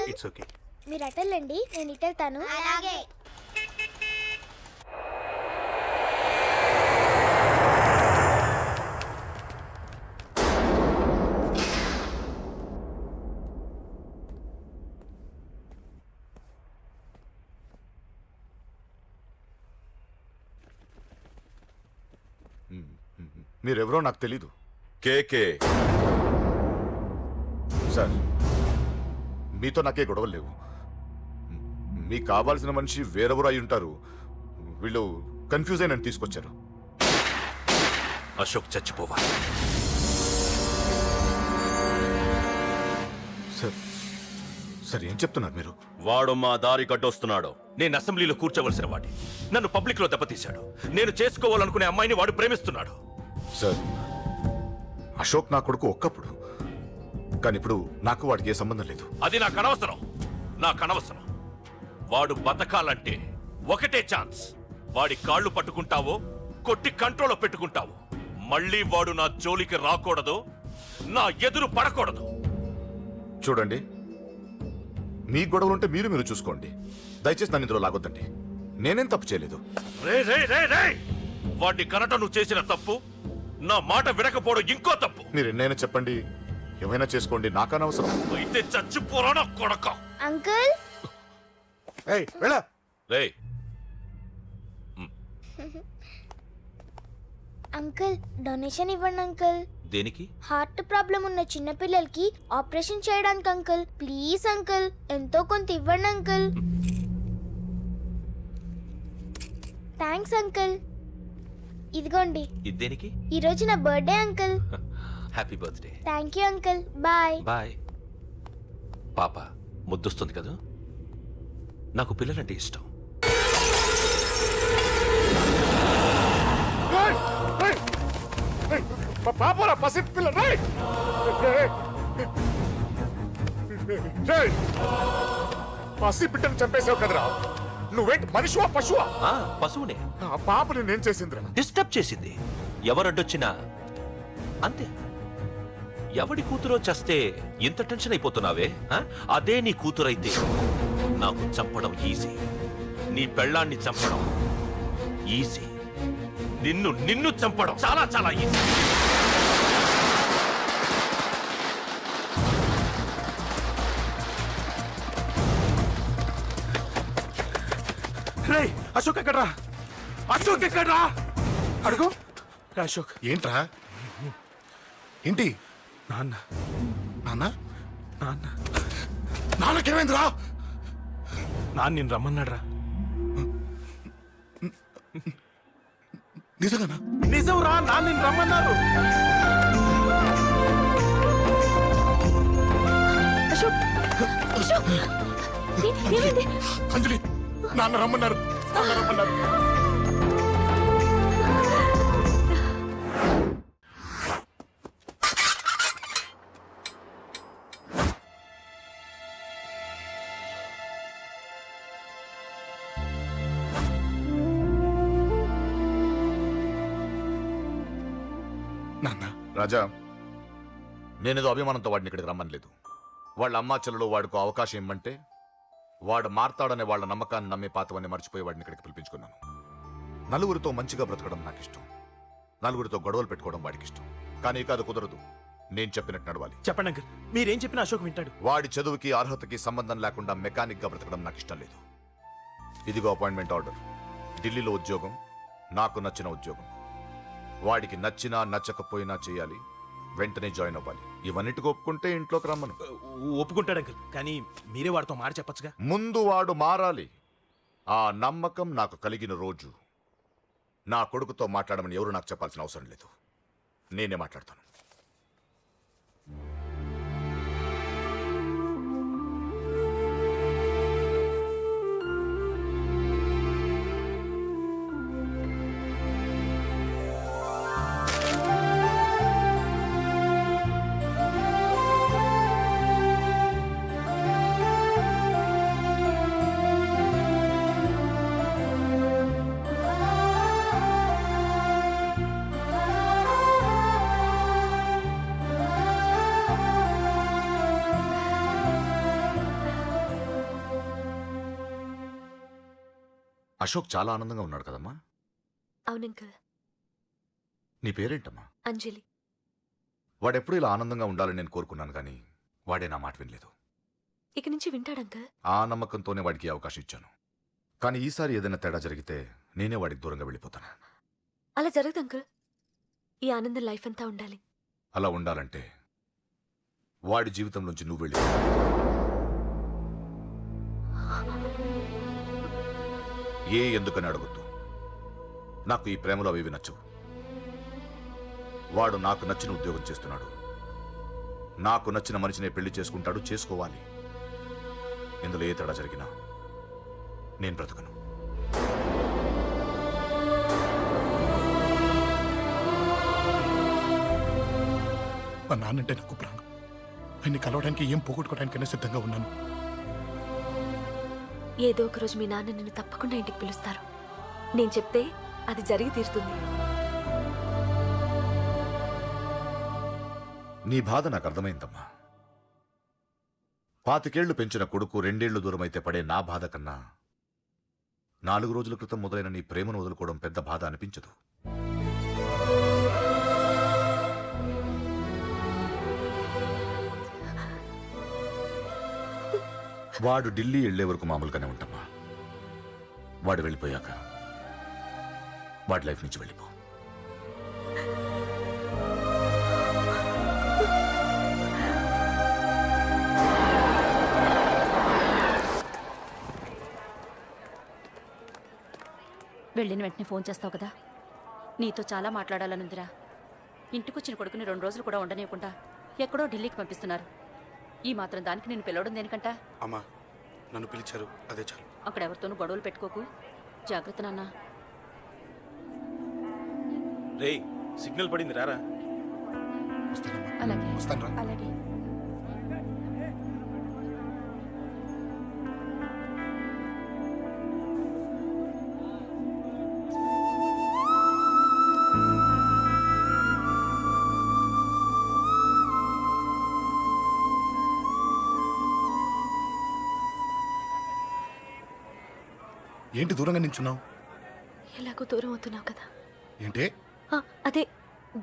Uncle. It's okay. మీరు అటెళ్ళండి, నేను ఇటు వెళ్తాను. అలాగే. మీరెవరో నాకు తెలీదు. కేకే సార్, మీతో నాకే గొడవలు లేవు. మీకు కావాల్సిన మనిషి వేరెవరో అయి ఉంటారు. వీళ్ళు కన్ఫ్యూజ్ అయి నన్ను తీసుకొచ్చారు. అశోక్ చచ్చిపోవాలి. సార్ సార్ ఏం చెప్తున్నారు మీరు? వాడు మా దారి కట్టొస్తున్నాడు. నేను అసెంబ్లీలో కూర్చోవలసిన వాడి నన్ను పబ్లిక్ లో దెబ్బతీశాడు. నేను చేసుకోవాలనుకునే అమ్మాయిని వాడు ప్రేమిస్తున్నాడు. సార్, అశోక్ నా కొడుకు ఒక్కప్పుడు, కానీ ఇప్పుడు నాకు వాడికి ఏ సంబంధం లేదు. అది నాకు అనవసరం. వాడు బతకాలంటే ఒకటే ఛాన్స్. వాడి కాళ్ళు పట్టుకుంటావో కొట్టి కంట్రోల్లో పెట్టుకుంటావో. మళ్ళీ వాడు నా జోలికి రాకూడదు, నా ఎదురు పడకూడదు. చూడండి, మీ గొడవలుంటే మీరు చూసుకోండి. దయచేసి నన్ను ఇందులో లాగొద్దండి. నేనేం తప్పు చేయలేదు. రే రే రే రే వాడిని కనట నువ్వు చేసిన తప్పు, నా మాట వినకపోవడం ఇంకో తప్పు. మీరు ఎన్నైనా చెప్పండి, ఏమైనా చేసుకోండి, నాకు అనవసరం. అయితే చచ్చిపోరా నా కొడక. అంకుల్. రే అంకుల్, డొనేషన్ ఇవ్వండి అంకుల్. దేనికి? హార్ట్ ప్రాబ్లం ఉన్న చిన్న పిల్లలకి ఆపరేషన్ చేయడానికి అంకుల్. ప్లీజ్ అంకుల్, ఎంతో కొంత ఇవ్వండి అంకుల్. Thanks uncle. ఇదిగోండి. ఇది దేనికి? ఈ రోజు నా birthday uncle. Happy birthday. Thank you uncle. Bye. Bye. పాప ముద్దొస్తుంది కదా, నాకు పిల్లలంటే ఇష్టం. పాపరా పసి పిల్ల. పసి బిడ్డను చంపేసావు కదరా. నువ్వేంటి, మనిషివా పశువా? పశువునే. ఆ పాప నేనేం చేసిందిరా? డిస్టర్బ్ చేసింది. ఎవరడ్డొచ్చినా అంతే. ఎవడి కూతురో చస్తే ఇంత టెన్షన్ అయిపోతున్నావే? అదే నీ కూతురైతే నాకు చంపడం ఈజీ. నీ పెళ్ళాన్ని చంపడం ఈజీ. నిన్ను చంపడం చాలా చాలా ఈజీ. అశోక్ ఎక్కడ్రా? అశోక్ ఎక్కడ్రా? అడుగు. అశోక్. ఏంట్రా? ఏంటి? నాన్న. నాన్న నాన్న నాన్నకేమైందిరా? నాన్న నేను రమ్మన్నాడ్రా. నిజంగానా? నిజం రా, నాన్న నేను రమ్మన్నారు. అశోక్, అశోక్, ఏమైంది? అంజలి, నాన్న రమ్మన్నారు. నాన్న. రాజా, నేనేదో అభిమానంతో వాడిని ఇక్కడికి రమ్మనలేదు. వాళ్ళ అమ్మా చెల్లెలు వాడికి అవకాశం ఇమ్మంటే వాడు మారతాడనే వాళ్ళ నమ్మకాన్ని నమ్మి పాతవన్నీ మర్చిపోయి వాడిని ఇక్కడికి పిలిపించుకున్నాను. నలుగురితో మంచిగా బ్రతకడం నాకు ఇష్టం, నలుగురితో గొడవలు పెట్టుకోవడం వాడికి ఇష్టం. కానీ కాదు, కుదరదు. నేను చెప్పినట్టు నడవాలి. చెప్పండి అంకుల్, మీరేం చెప్పినా అశోక్ వింటాడు. వాడి చదువుకి అర్హతకి సంబంధం లేకుండా మెకానిక్ గా బ్రతకడం నాకు ఇష్టం లేదు. ఇదిగో అపాయింట్మెంట్ ఆర్డర్. ఢిల్లీలో ఉద్యోగం, నాకు నచ్చిన ఉద్యోగం. వాడికి నచ్చినా నచ్చకపోయినా చేయాలి, వెంటనే జాయిన్ అవ్వాలి. ఇవన్నిటికి ఒప్పుకుంటే ఇంట్లోకి రమ్మను. ఒప్పుకుంటాడు అంకుల్, కానీ మీరే వాడితో మాట చెప్పచ్చుగా. ముందు వాడు మారాలి. ఆ నమ్మకం నాకు కలిగిన రోజు నా కొడుకుతో మాట్లాడమని ఎవరు నాకు చెప్పాల్సిన అవసరం లేదు. నేనే మాట్లాడతాను. అశోక్ చాలా ఆనందంగా ఉన్నాడు కదమ్మా. అవునంకల్. నీ పేరేంటమ్మా? అంజలి. వాడెప్పుడు ఇలా ఆనందంగా ఉండాలని నేను కోరుకున్నాను, కానీ వాడే నా మాట వినలేదు. ఇక నుంచి వింటాడంకల్. ఆ నమ్మకంతోనే వాడికి ఈ అవకాశం ఇచ్చాను. కానీ ఈసారి ఏదైనా తేడా జరిగితే నేనే వాడికి దూరంగా వెళ్ళిపోతాను. అలా జరగదు అంకుల్. ఈ ఆనందం లైఫ్ అంతా ఉండాలి. అలా ఉండాలంటే వాడి జీవితం నుంచి నువ్వు వెళ్ళి. ఎందుకని అడగొద్దు. నాకు ఈ ప్రేమలో అవి నచ్చవు. వాడు నాకు నచ్చిన ఉద్యోగం చేస్తున్నాడు. నాకు నచ్చిన మనిషినే పెళ్లి చేసుకుంటాడు, చేసుకోవాలి. ఇందులో ఏ తేడా జరిగినా నేను బ్రతకను. మా నాన్నంటే నాకు ప్రాణం. ఆయన్ని కలవడానికి ఏం పోగొట్టుకోవడానికైనా సిద్ధంగా ఉన్నాను. ఏదో ఒక రోజు మీ నాన్న నిన్ను తప్పకుండా ఇంటికి పిలుస్తారు. నేను చెప్తే అది జరిగి తీరుతుంది. నీ బాధ నాకు అర్థమైందమ్మా. 25 పెంచిన కొడుకు 2 దూరమైతే పడే నా బాధ కన్నా 4 రోజుల క్రితం మొదలైన నీ ప్రేమను వదులుకోవడం పెద్ద బాధ అనిపించదు. వాడు ఢిల్లీ వెళ్లే వరకు మామూలుగానే ఉంటామా. వాడు వెళ్ళిపోయాక వాడి లైఫ్ నుంచి వెళ్ళిపో. వెళ్ళిన వెంటనే ఫోన్ చేస్తావు కదా. నీతో చాలా మాట్లాడాలనుందిరా. ఇంటికొచ్చిన కొడుకుని 2 రోజులు కూడా ఉండనివ్వకుండా ఎక్కడో ఢిల్లీకి పంపిస్తున్నారు. ఈ మాత్రం దానికి నేను పిలవడం దేనికంట? అమ్మా, నన్ను పిలిచారు, అదే చాలు. అక్కడ ఎవరితోనూ గొడవలు పెట్టుకోకు. జాగ్రత్త నాన్న. రేయ్, సిగ్నల్ పడింది, రారా. వస్తానమ్మా. అలాగే వస్తాను రా. అలాగే. ఏంటి దూరంగా నించున్నావు? ఎలాగో దూరం అవుతున్నావు కదా. ఏంటే? అదే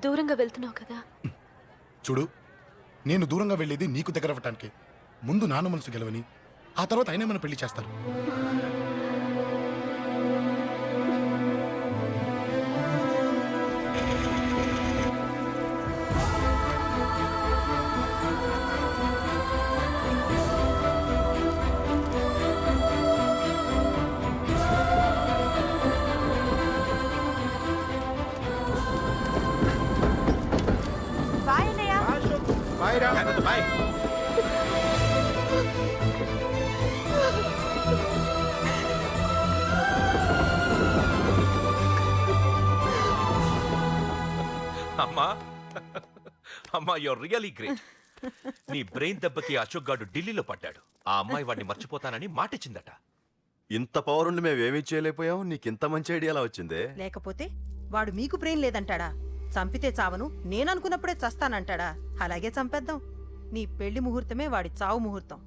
దూరంగా వెళ్తున్నావు కదా. చూడు, నేను దూరంగా వెళ్ళేది నీకు దగ్గర అవ్వటానికి. ముందు నాన్న మనసు గెలవని, ఆ తర్వాత ఆయనే మన పెళ్లి చేస్తారు. బాయ్. అమ్మా అమ్మా, యూర్ రియలీ గ్రేట్. నీ బ్రెయిన్ దెబ్బకి అశోక్ గాడు ఢిల్లీలో పడ్డాడు. ఆ అమ్మాయి వాడిని మర్చిపోతానని మాటిచ్చిందట. ఇంత పవర్ ఉండి మేమేమీ చేయలేకపోయాం. నీకింత మంచి ఐడియా ఎలా వచ్చిందే? లేకపోతే వాడు మీకు బ్రెయిన్ లేదంటాడా? చంపితే చావను, నేననుకున్నప్పుడే చస్తానంటాడా? అలాగే చంపేద్దాం. నీ పెళ్లి ముహూర్తమే వాడి చావు ముహూర్తం.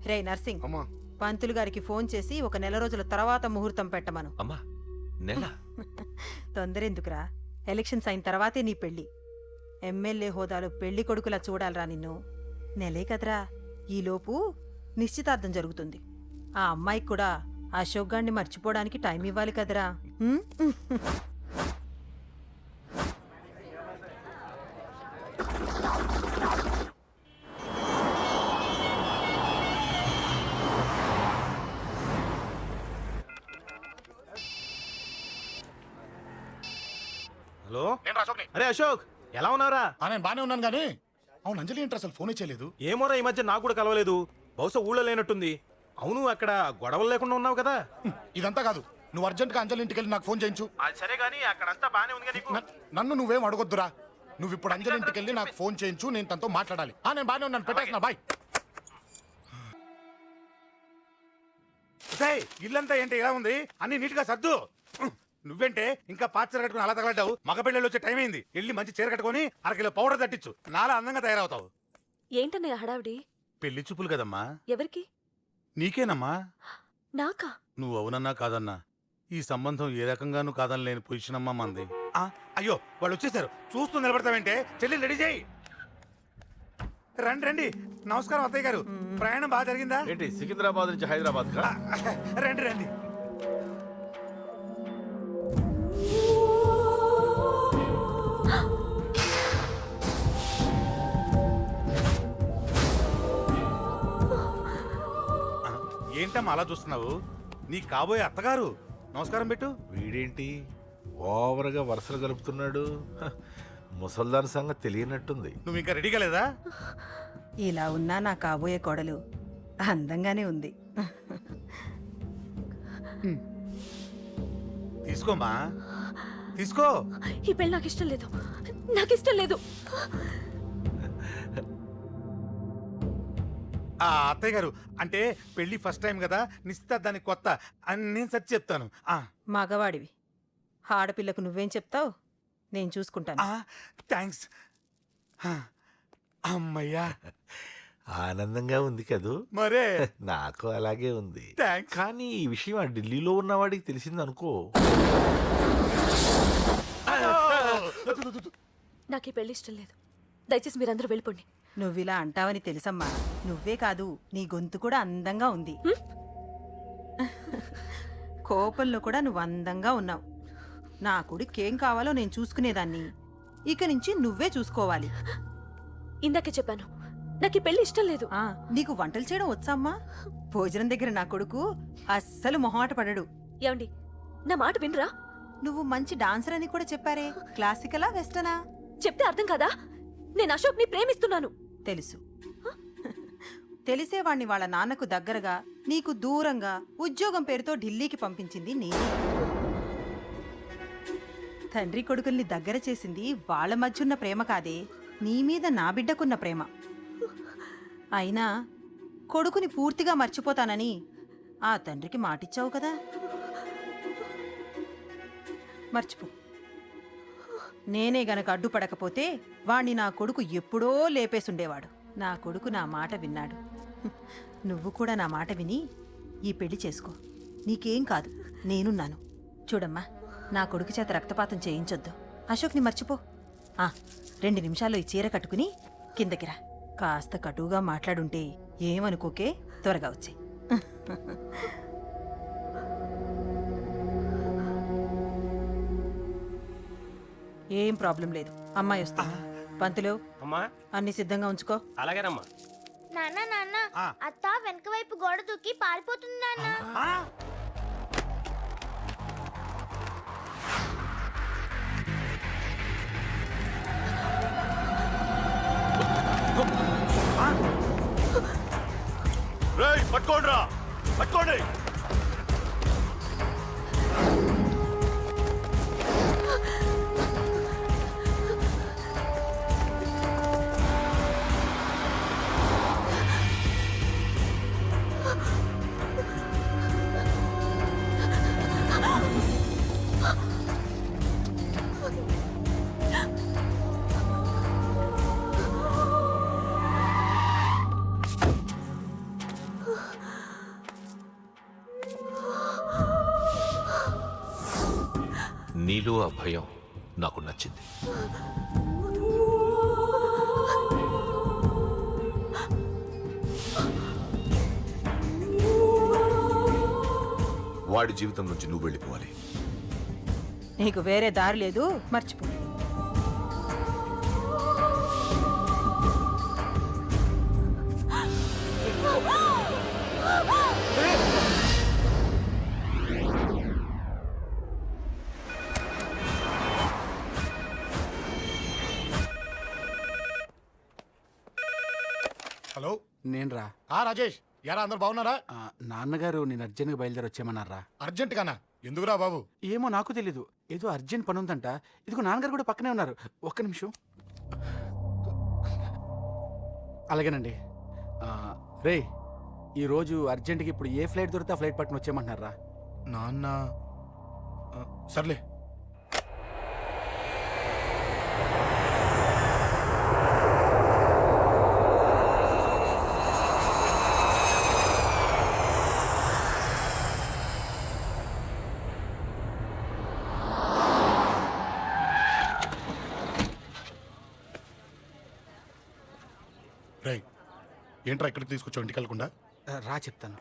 రే నర్సింగ్, అమ్మా, పంతులు గారికి ఫోన్ చేసి ఒక నెల రోజుల తర్వాత ముహూర్తం పెట్టమను. అమ్మా, నెల తొందరెందుకురా? ఎలక్షన్స్ అయిన తర్వాతే నీ పెళ్లి. ఎమ్మెల్యే హోదాలో పెళ్లి కొడుకులా చూడాలరా నిన్ను. నెలే కదరా, ఈలోపు నిశ్చితార్థం జరుగుతుంది. ఆ అమ్మాయికి కూడా అశోక్ గాన్ని మర్చిపోవడానికి టైం ఇవ్వాలి కదరా. హ్మ్? హలో, అరే అశోక్, ఎలా ఉన్నారా? నేను బానే ఉన్నాను కానీ, అవును అంజలి ఏంటి అసలు ఫోనే చేయలేదు? ఏమోరా, ఈ మధ్య నాకు కూడా కలవలేదు. బహుశా ఊళ్ళో లేనట్టుంది. అవును, అక్కడ గొడవలు లేకుండా ఉన్నావు కదా. ఇదంతా కాదు, నువ్వు అర్జెంట్గా అంజలి ఇంటికి వెళ్ళి నాకు ఫోన్ చేయించు. అది సరే గానీ అక్కడంతా బానే ఉంది కదా. నన్ను నువ్వేం అడగొద్దురా. నువ్వు ఇప్పుడు అంజలి ఇంటికి వెళ్ళి నాకు ఫోన్ చేయించు, నేను తనతో మాట్లాడాలి. నేను బానే ఉన్నాను, పెట్టేస్తున్నా, బాయ్. ఇల్లంతా ఏంటి ఇలా ఉంది? అన్ని నీట్ గా సర్దు. నువ్వేంటే ఇంకా పాత చీర కట్టుకుని అలా తగలడ్డావు? మగ పిల్లలు వచ్చే టైం అయింది. వెళ్ళి మంచి చీర కట్టుకుని 1 కిలో పౌడర్ తట్టించు. నాలా అందంగా తయారవుతావు. ఏంటన్నయ్య హడావిడి? పెళ్లి చూపులు కదమ్మా. ఎవరికి? నీకేనమ్మా. నాకా? నువ్వు అవునన్నా కాదన్నా ఈ సంబంధం ఏ రకంగానూ కాదని లేని పొజిషన్ అమ్మా మంది. అయ్యో వాళ్ళు వచ్చేసారు, చూస్తూ నిలబడతావంటే చెల్లి రెడీ చేయి. రండి రండి. నమస్కారం అత్తయ్య గారు, ప్రయాణం బాగా జరిగిందా? ఏంటి సికింద్రాబాద్ నుంచి హైదరాబాద్ రండి రండి. ఏంటమ్మా అలా చూస్తున్నావు? నీ కాబోయే అత్తగారు. నమస్కారం పెట్టు. వీడేంటి ఓవర్గా వరుసలు కలుపుతున్నాడు? ముసల్దాన్ సంగతి తెలియనట్టుంది. నువ్వు ఇంకా రెడీ కాలేదా? ఇలా ఉన్నా నా కాబోయే కోడలు అందంగానే ఉంది. తీసుకోమ్మా, తీసుకో. ఈ పెళ్ళి నాకు ఇష్టం లేదు, నాకు ఇష్టం లేదు. అత్తయ్య గారు, అంటే పెళ్లి ఫస్ట్ టైం కదా, నిశ్చితార్థానికి కొత్త అని నేను సచ్చి చెప్తాను. మగవాడివి, ఆడపిల్లకు నువ్వేం చెప్తావు? నేను చూసుకుంటాను. థ్యాంక్స్. అమ్మయ్యా, ఆనందంగా ఉంది కదూ? మరే నాకు అలాగే ఉంది. థ్యాంక్స్. కానీ ఈ విషయం ఆ ఢిల్లీలో ఉన్నవాడికి తెలిసింది అనుకో. నాకు ఈ పెళ్లి ఇష్టం లేదు, దయచేసి మీరందరూ వెళ్ళిపోండి. నువ్విలా అంటావని తెలుసమ్మా. నువ్వే కాదు, నీ గొంతు కూడా అందంగా ఉంది. కోపంలో కూడా నువ్వు అందంగా ఉన్నావు. నా కొడుకేం కావాలో నేను చూసుకునేదాన్ని, ఇక నుంచి నువ్వే చూసుకోవాలి. ఇందాకే చెప్పాను, నాకు ఈ పెళ్లి ఇష్టం లేదు. నీకు వంటలు చేయడం వచ్చామ్మా? భోజనం దగ్గర నా కొడుకు అస్సలు మొహమాట పడడు. ఏమండి, నా మాట వినరా? నువ్వు మంచి డాన్సర్ అని కూడా చెప్పారే. క్లాసికలా వెస్టర్నా? చెప్తే అర్థం కాదా? నేను అశోక్ ని ప్రేమిస్తున్నాను. తెలుసు. తెలిసేవాణ్ణి వాళ్ళ నాన్నకు దగ్గరగా, నీకు దూరంగా ఉద్యోగం పేరుతో ఢిల్లీకి పంపించింది నేనే. తండ్రి కొడుకుల్ని దగ్గర చేసింది వాళ్ళ మధ్యున్న ప్రేమ కాదే, నీ మీద నా బిడ్డకున్న ప్రేమ. అయినా కొడుకుని పూర్తిగా మర్చిపోతానని ఆ తండ్రికి మాటిచ్చావు కదా, మర్చిపో. నేనే గనక అడ్డుపడకపోతే వాణ్ణి నా కొడుకు ఎప్పుడో లేపేసుండేవాడు. నా కొడుకు నా మాట విన్నాడు. నువ్వు కూడా నా మాట విని ఈ పెళ్లి చేసుకో. నీకేం కాదు, నేనున్నాను. చూడమ్మా, నా కొడుకు చేత రక్తపాతం చేయించొద్దు. అశోక్ని మర్చిపో. 2 నిమిషాల్లో ఈ చీర కట్టుకుని కిందకిరా. కాస్త కటువుగా మాట్లాడుంటే ఏమనుకోకే, త్వరగా వచ్చే. ఏం ప్రాబ్లం లేదు, అమ్మాయి వస్తా. పంతులు, అమ్మా అన్ని సిద్ధంగా ఉంచుకో. అలాగేనమ్మా. నాన్న నాన్న, అత్త వెనక వైపు గోడ దూకి పారిపోతుంది నాన్న. పట్టుకోండి, పట్టుకోండి. నీలో ఆ భయం నాకు నచ్చింది. వాడి జీవితం నుంచి నువ్వు వెళ్ళిపోవాలి. నీకు వేరే దారి లేదు, మర్చిపో. హలో, నేను రా. రాజేష్, యారా అందరు బాగున్నారా? నాన్నగారు నేను అర్జెంట్గా బయలుదేరి వచ్చేయమన్నారా? అర్జెంట్ గానా? ఎందుకురా బాబు? ఏమో నాకు తెలీదు, ఏదో అర్జెంట్ పని ఉందంట. ఇదిగో నాన్నగారు కూడా పక్కనే ఉన్నారు. ఒక్క నిమిషం. అలాగేనండి. రే, ఈరోజు అర్జెంట్కి ఇప్పుడు ఏ ఫ్లైట్ దొరికితే ఆ ఫ్లైట్ పట్టుకుని వచ్చేయమంటున్నారా? నాన్న, సర్లే. రై ఏంట్రా ఇక్కడికి తీసుకొచ్చావు ఇంటికి వెళ్ళకుండా? రా చెప్తాను.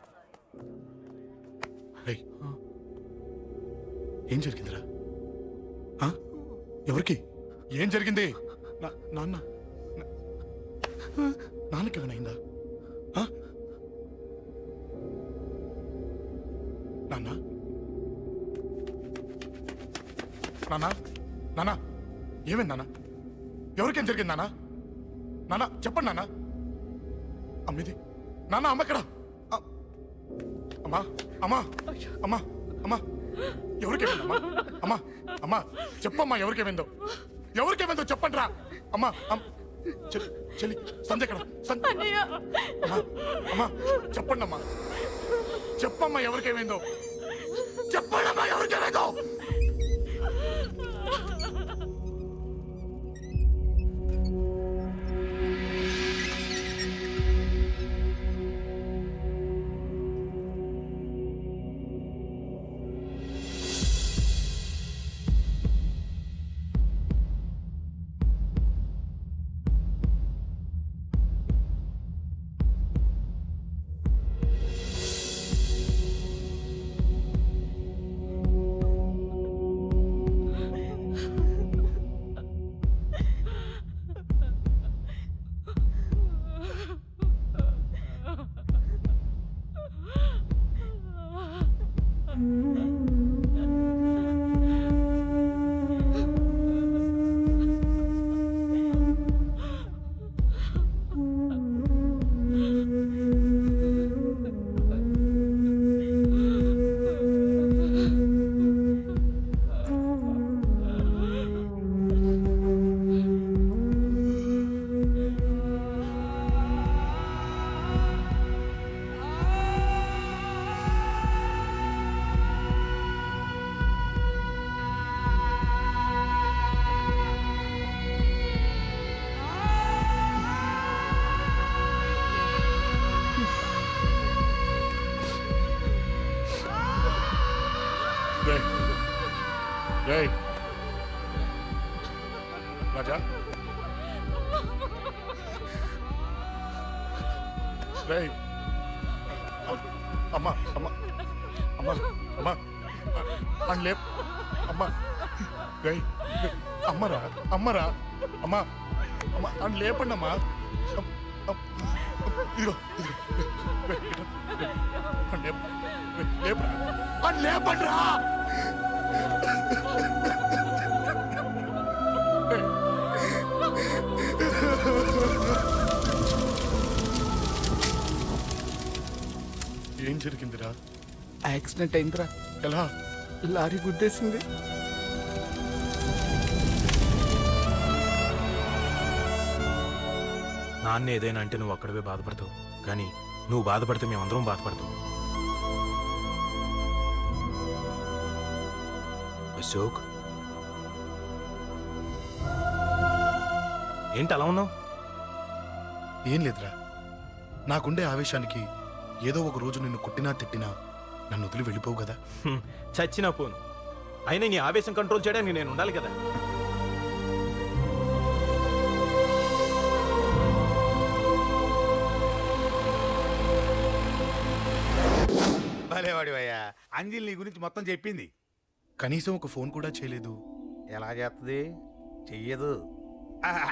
రై ఏం జరిగిందిరా? ఆ? ఎవరికి ఏం జరిగింది? నాన్న నాన్నకి ఏమైనా అయిందా? ఆ? నాన్న నాన్న నాన్న ఏమైంది నాన్న? ఎవరికేం జరిగింది నాన్న? నాన్న చెప్పండి నాన్న. అమ్మిది నాన్న అమ్మ ఎక్కడ? అమ్మా అమ్మా అమ్మా అమ్మా ఎవరికేమైందమ్మా? అమ్మా అమ్మా చెప్పమ్మా ఎవరికేమైందో? ఎవరికేమైందో చెప్పండి రా. అమ్మా చెల్లి సంధ్య ఎక్కడ? అమ్మా అమ్మా చెప్పండి అమ్మా. చెప్పమ్మా ఎవరికేమైందో? చెప్పండి అమ్మా ఎవరికేమైందో? రేయ్ రాజా రేయ్ అమ్మా అమ్మా అమ్మా అమ్మా అని లేప్ అమ్మా రేయ్ అమ్మరా అమ్మరా అమ్మా అమ్మా అని లేపండి అమ్మా. ఇదిగో ఇదిగో అని లేపండి రా. ఏం జరిగిందిరా? యాక్సిడెంట్ అయిందిరా. ఎలా? లారీ గుద్దేసింది. నాన్న ఏదైనా అంటే నువ్వు అక్కడవే బాధపడతావు, కానీ నువ్వు బాధపడితే మేమందరం బాధపడతాం. అశోక్ ఏంటి అలా ఉన్నావు? ఏం లేదురా, నాకుండే ఆవేశానికి ఏదో ఒక రోజు నిన్ను కొట్టినా తిట్టినా నన్ను వదిలి వెళ్ళిపోవు కదా. చచ్చినా పోను, అయినా నీ ఆవేశం కంట్రోల్ చేయడానికి నేను ఉండాలి కదా. భలేవాడివయ్యా, అంజలి నీ గురించి మొత్తం చెప్పింది. కనీసం ఒక ఫోన్ కూడా చేయలేదు. ఎలా చేస్తుంది? చెయ్యదు.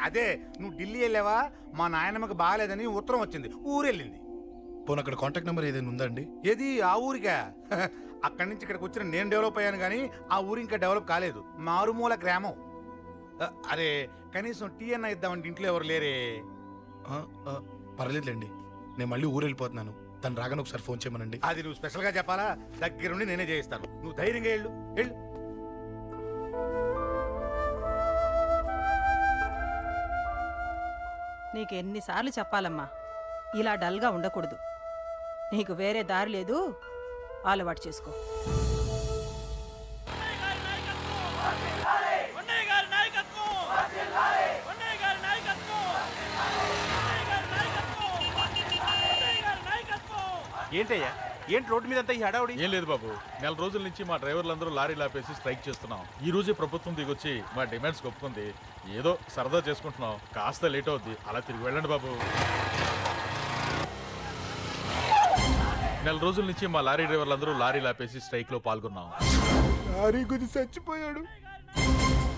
అదే నువ్వు ఢిల్లీ వెళ్ళావా, మా నాయనమ్మకి బాగాలేదని ఉత్తరం వచ్చింది, ఊరెళ్ళింది. పోనీ అక్కడ కాంటాక్ట్ నెంబర్ ఏదైనా ఉందా అండి? ఏది ఆ ఊరికా? అక్కడి నుంచి ఇక్కడికి వచ్చిన నేను డెవలప్ అయ్యాను కానీ ఆ ఊరు ఇంకా డెవలప్ కాలేదు, మారుమూల గ్రామం. అరే కనీసం టీ అన్న ఇద్దామంటే ఇంట్లో ఎవరు లేరే. పర్లేదులేండి, నేను మళ్ళీ ఊరు వెళ్ళిపోతున్నాను. తను రాగానే ఒకసారి ఫోన్ చేయమనండి. అది నువ్వు స్పెషల్గా చెప్పాలా? దగ్గరుండి నేనే చేయిస్తాను, నువ్వు ధైర్యంగా వెళ్ళు వెళ్ళు. నీకు ఎన్నిసార్లు చెప్పాలమ్మా, ఇలా డల్గా ఉండకూడదు. నీకు వేరే దారి లేదు, అలవాటు చేసుకో. ఏంటయ్యా ఏంటి రోడ్డు మీద అంతా ఈ హడావుడి? ఏం లేదు బాబు, నెల రోజుల నుంచి మా డ్రైవర్లందరూ లారీలు ఆపేసి స్ట్రైక్ చేస్తున్నాం. ఈ రోజే ప్రభుత్వం దిగొచ్చి మా డిమాండ్స్ ఒప్పుకుంది. ఏదో సరదా చేసుకుంటున్నాం, కాస్త లేట్ అవుద్ది, అలా తిరిగి వెళ్ళండి బాబు. నెల రోజుల నుంచి మా లారీ డ్రైవర్లందరూ లారీలు ఆపేసి స్ట్రైక్ లో పాల్గొన్నాం. లారీ గుద్ది చచ్చిపోయాడు.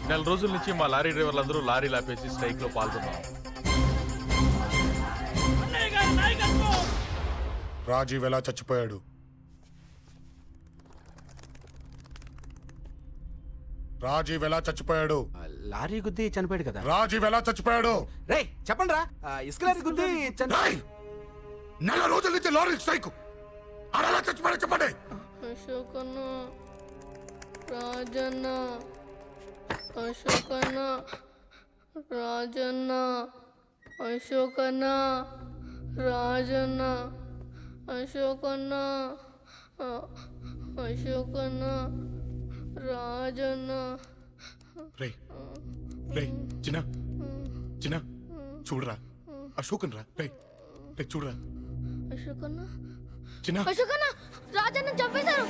నెల రోజుల నుంచి మా లారీ డ్రైవర్లందరూ లారీలు ఆపేసి స్ట్రైక్ లో పాల్గొన్నాం. రాజీవ్ ఎలా చచ్చిపోయాడు? రాజీవ్ ఎలా చచ్చిపోయాడు? లారీ గుద్ది చనిపోయాడు కదా. రాజీవ్ ఎలా చచ్చిపోయాడు? రే చెప్పండి రా, ఇసుక లారీ గుద్ది రేయ్! నెల రోజుల నుంచి లారీ స్ట్రైక్, అలా చచ్చిపోయాడు చెప్పండి. అశోకన్న, రాజన్న, అశోకన్న, రాజన్న, అశోకన్న, రాజన్న, అశోకన్న, అశోకన్న, రాజన్న. రేయ్ రేయ్ చిన్న చిన్న చూడరా, అశోకన్ రా. రేయ్ రేయ్ చూడరా. అశోకన్న, చిన్న అశోకన్న, రాజన్న చంపేశారు.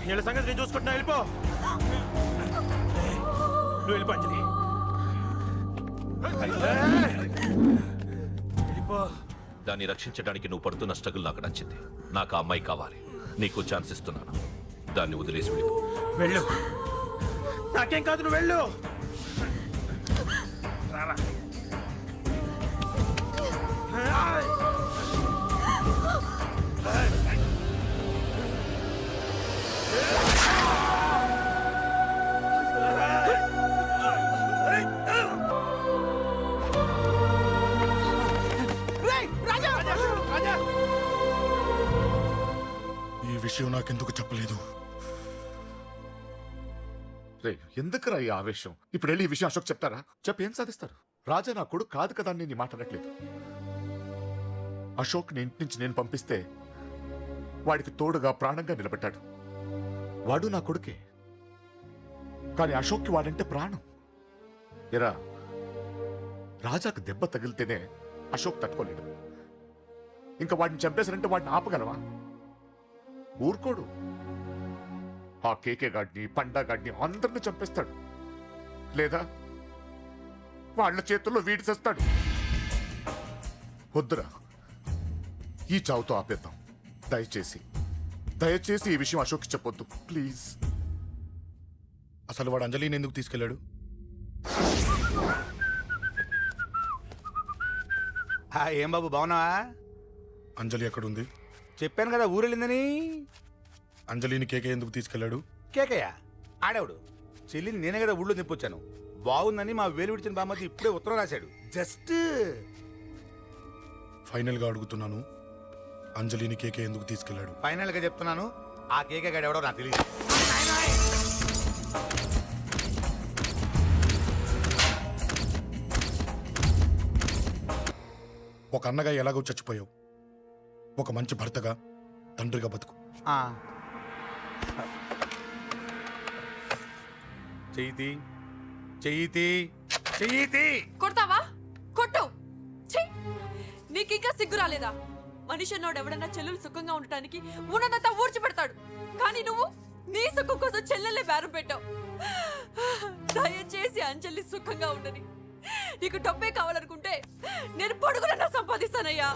వీళ్ళ సంగతి నేను చూసుకుంటున్నా, వెళ్ళిపో. నువ్వు వెళ్ళిపో అంజలి, వెళ్ళిపో. దాన్ని రక్షించడానికి నువ్వు పడుతున్న స్ట్రగుల్ నాకు నచ్చింది. నాకు ఆ అమ్మాయి కావాలి. నీకు ఛాన్స్ ఇస్తున్నాను. దాన్ని వదిలేసి వెళ్ళిపో. వెళ్ళు, నాకేం కాదు, నువ్వు వెళ్ళు. రారా. ఈ విషయం నాకెందుకు చెప్పలేదు? రే ఎందుకురా ఈ ఆవేశం? ఇప్పుడు వెళ్ళి ఈ విషయం అశోక్ చెప్తారా? చెప్పి ఏం సాధిస్తారు? రాజా నా కొడుకు కాదు కదా అని నేను మాట్లాడట్లేదు. అశోక్ ని ఇంటి నుంచి నేను పంపిస్తే వాడికి తోడుగా ప్రాణంగా నిలబెట్టాడు. వాడు నా కొడుకే, కానీ అశోక్కి వాడంటే ప్రాణం. ఎరా, రాజాకు దెబ్బ తగిలితేనే అశోక్ తట్టుకోలేడు. ఇంకా వాడిని చంపేశారంటే వాడిని ఆపగలవా? ఊరుకోడు. ఆ కేకే గాడిని, పండా గాడిని అందరిని చంపేస్తాడు. లేదా వాళ్ళ చేతుల్లో వీడి చేస్తాడు. వద్దురా, ఈ చావుతో ఆపేద్దాం. దయచేసి దయచేసి ఈ విషయం అశోక్కి చెప్పొద్దు ప్లీజ్. అసలు వాడు అంజలిని ఎందుకు తీసుకెళ్ళాడు? ఏం బాబు బాగున్నావా? అంజలి ఎక్కడుంది? చెప్పాను కదా ఊరెళ్ళిందని. అంజలిని కేకే ఎందుకు తీసుకెళ్ళాడు? కేకయ్య ఆడేవాడు. చెల్లిని నేనే కదా ఊళ్ళో నింపొచ్చాను. బాగుందని మా వేలు విడిచిన బామ్మది ఇప్పుడే ఉత్తరం రాశాడు. జస్ట్ ఫైనల్ గా అడుగుతున్నాను, అంజలిని కేకే ఎందుకు తీసుకెళ్ళాడు? ఫైనల్ గా చెప్తున్నాను, ఆ కేకే గాడు ఎవడో నాకు తెలియదు. ఒక అన్నగా ఎలాగో చచ్చిపోయావు, ఒక మంచి భర్తగా, తండ్రిగా బతుకు. చెయ్యితి చెయ్యితి చెయ్యితి. కొడతావా? కొట్టు. ఛీ! నీకింకా సిగ్గు రాలేదా? మనిషి అన్నోడు ఎవడన్నా చెల్లెలు సుఖంగా ఉండటానికి ఉన్నదంతా ఊడ్చి పెడతాడు, కానీ నువ్వు నీ సుఖం కోసం చెల్లెలే బేరం పెట్టావు. దయచేసి అంజలి సుఖంగా ఉండని. నీకు డబ్బే కావాలనుకుంటే నేను పొడుగునన్నా సంపాదిస్తానయ్యా.